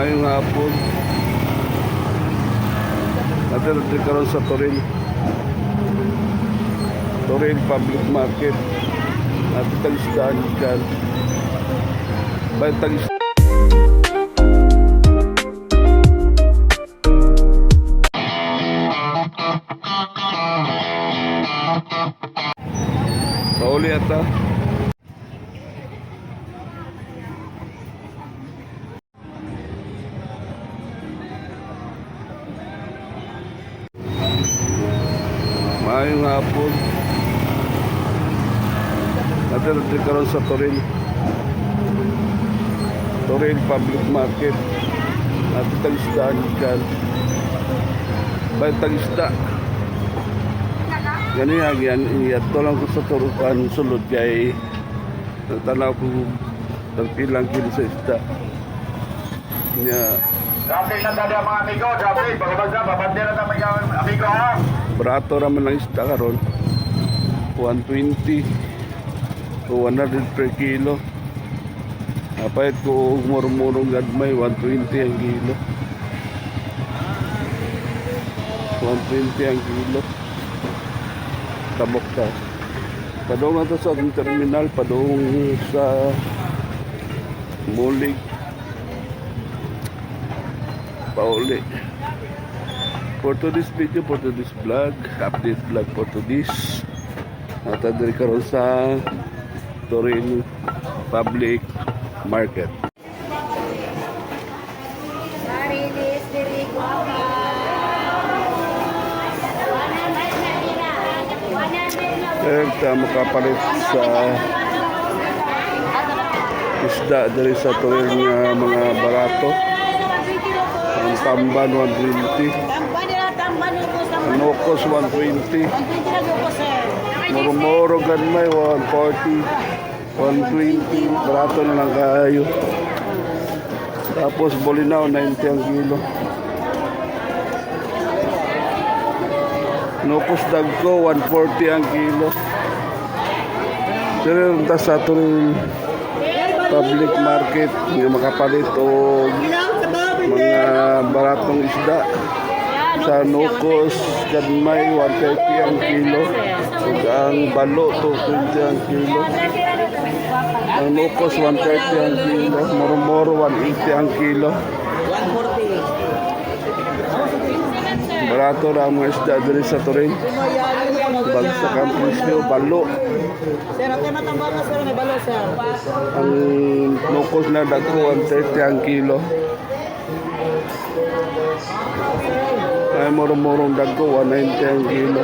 Maayong hapon. Natin karon sa Toril Public Market. At tagisdaan dyan. Bayan tagisdaan. Pauli ata. Maayong hapon. Natin karon sa Toril Public Market. At tagisdaan dyan. Bayan tagisdaan. Ganyan yan, ito lang ko sa turukan sulod kay nagtanaw ko tagpilang kilo sa isda niya. Grabe na tadi ang mga amigo, grabe, babagda na tayo mga amigo ha. Barato raman ang isda karon 120 o 100 per kilo. Apayat ko murmurong gadmay 120 ang kilo. 120 ang kilo. Tabok ka. Padong na to sa ating terminal, padong sa Mulig. Pauli. For today's video, for today's vlog, update vlog for today's. At adri karon sa Toril Public Market. Makapalit sa isda dari sa Toril nga mga barato. Ang tamban 120, ang nokos 120, murmuro ganmay 140, 120, barato na lang kayo. Tapos bolinaw 90 ang kilo. Nokos dagko 140 ang kilo. Pero nta sa Toril Public Market nga makapalit o mga baratong isda. Sa nokos gadmay 130 ang kilo. Ug ang balo 220 ang kilo. Ang nokos 130 ang kilo. Moro-moro 180 ang kilo. Barato na ang mga isda dito sa Toril. Bagsak ang presyo, balo. Ang nokos na dagko 130 ang kilo. Ay moro-morong dagko 190 ang kilo.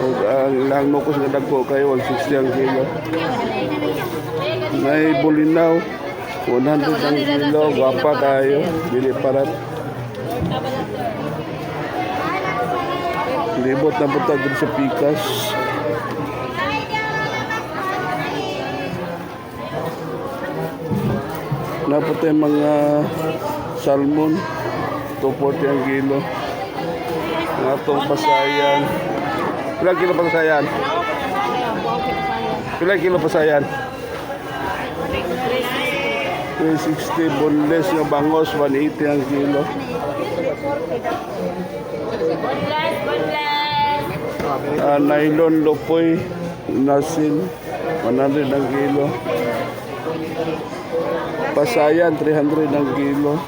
Ug ang ilang nokos na dagko kayo 160 ang kilo. May bulinaw 100 ang kilo, guwapa kayo, bili parat. Libot na butag din sa pikas. Napot yung mga salmon 240 ang kilo. Ang atong pasayan. Ilang kilo pasayan? Ilang kilo pasayan? 360. Boneless nga bangos 180 ang kilo. Nylon lopoy nasin 100 ang kilo. Pasayan 300 ang kilo.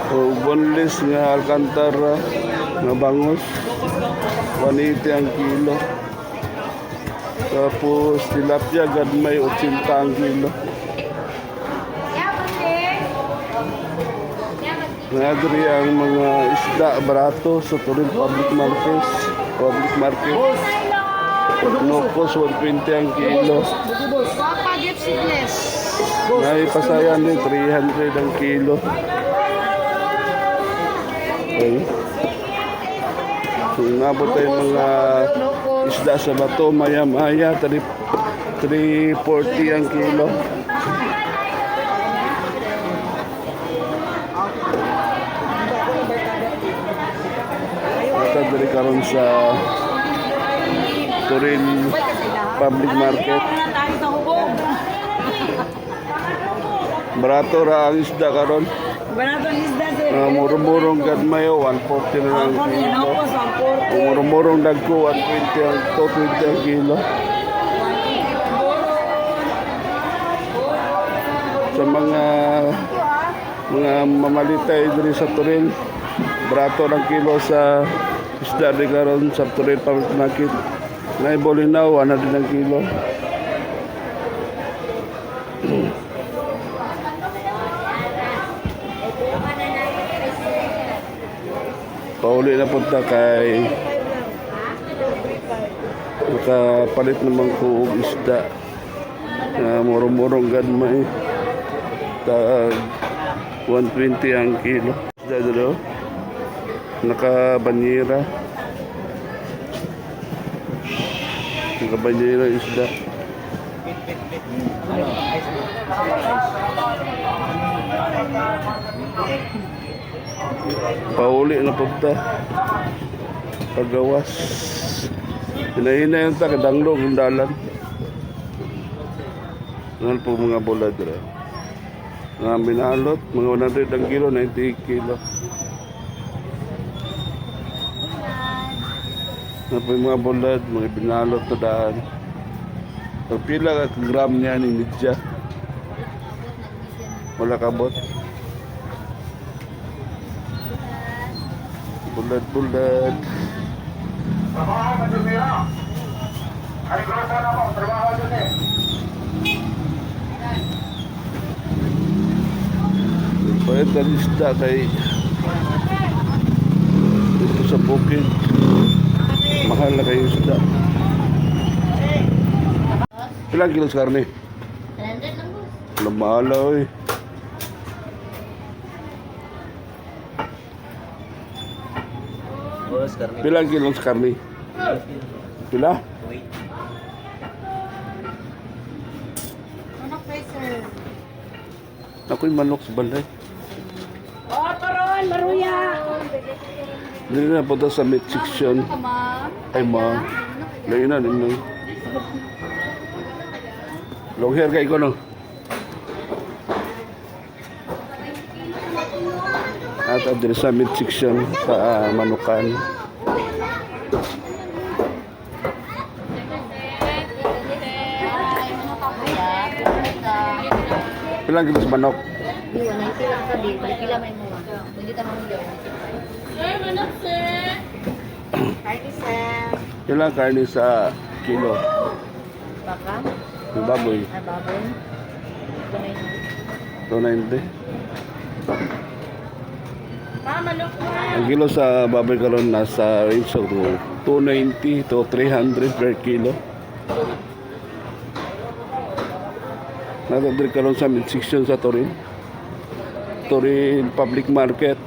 O boneless nga alcantara nga bangos 180 ang kilo. Tapos tilapia gadmay 80 ang kilo. Nagri ang mga isda barato sa Toril Public Market. Nokos 120 ang kilo. May pasayan din 300 ang kilo. Okay. Nabot tayo mga isda sa bato maya-maya 340 ang kilo. Dari karon sa Toril Public Market. Barato ra ang isda karon. Barato ang isda sir. Murong-murong gadmayo 140 na lang Ang kilo. inopos, ang 40. Murong-murong dagko 120 ang 220 ang kilo. Sa mga mamalitay diri sa Toril, barato ng kilo sa isda di karon sa Toril Public Market. Nay bolinaw 100 ang kilo. Pauli na punta kay nakapalit naman ko og isda na murong-murong gadmay tag 120 ang kilo isda dito nakabanyera isda pauli na punta pagawas hinahinay yung kadanglo ng dalan nan po mga bulad ra mga binalot mga 100 ang kilo 90 kilo na po yung mga bulad mga binalot na daan pagpila ka gram niya ni Nidja wala kabot bulad Trabaho ka dyan, Mira. Ay, grupo na mo. Trabaho dyan eh. pwede ang isda kay dito sa bukid mahal na kayo isda ilang kilos karne? 100 lang boss. Mahal oy. Boss, karne. Pilang kilos karne? Pila? Manok pa sir. Ako'y manok sa balay. Oh, karon, maruya. Dili na punta sa meat section. Ay ma. Lain na din. Long hair kay ko no. At diri sa meat section sa manukan. Pilang kilos manok? Iwan, 90 lang sabi. Pila may mo. Hindi ta mo yun. Sir, manok sir. Party sir. Pilang karne sa kilo? Baka? Yung baboy? Baboy. 290. Manok mo. Ang kilo sa baboy karon nasa range of 290 to 300 per kilo. Natadri karon sa mid section sa Toril. Toril Public Market.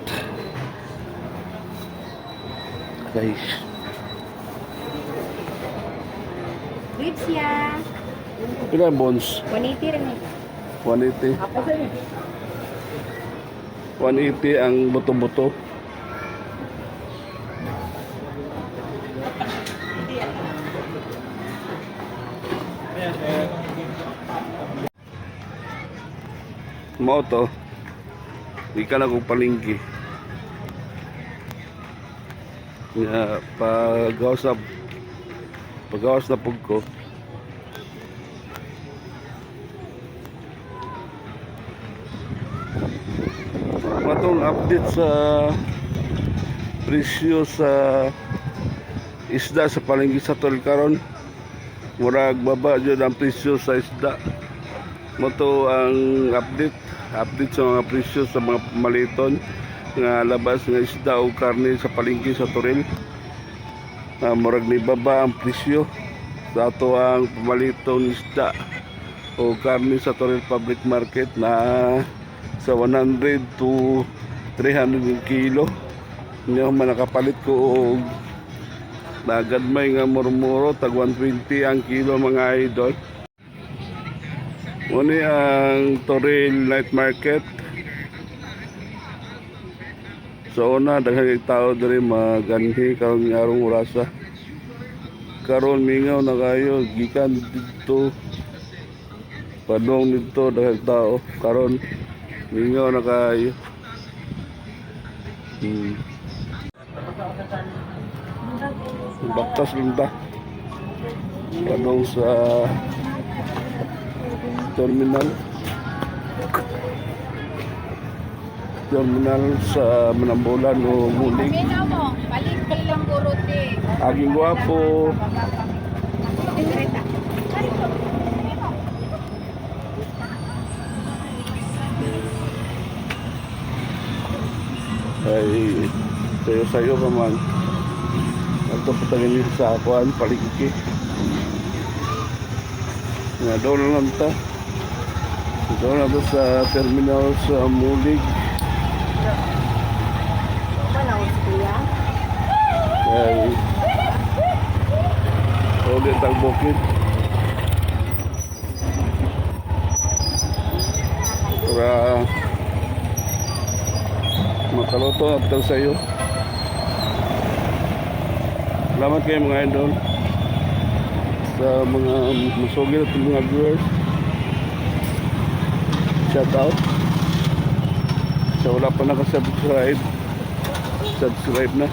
Guys, Ribs ya. pila bones? 180 rin eh. 180. Ako sir. 180 ang buto-buto. Mo to. Di ka na kong palingki. Nga pagawas na pug ko. Matong update sa presyo sa isda sa palengke sa Toril karon. Murag baba jud ang presyo sa isda. Moto ang update sa mga presyo sa mga maliton nga labas nga isda o karne sa palengke sa Toril. Murag ni baba ang presyo sa ato ang pamaliton isda o karne sa Toril Public Market na sa 100 to 300 kilo. Nga man nakapalit ko og nagadmay nga murmuro tag 120 ang kilo mga idol. Muni ang Toril Night Market. So una daghang tao diri maganhi karon nga arong orasa. Karon mingaw na kayo gikan dito Padong dito daghang tao karon mingaw na kayo. Baktas lunta. Padong sa terminal sa Manambulan o Mulig. Pamina mo, balik lang kuruti. Aging gwapo. Ay sayo-sayo ka man. Ito patangin sa akuan, paligiki. Nga doon lang ta. Doon na to sa terminal sa Mulig. Wala ko si Kuya. Ay ulit ang bukid. Para makaluto at sayo. Salamat kayo mga idol sa mga masugid at mga viewers. Shout out sa wala pa nakasubscribe, subscribe na.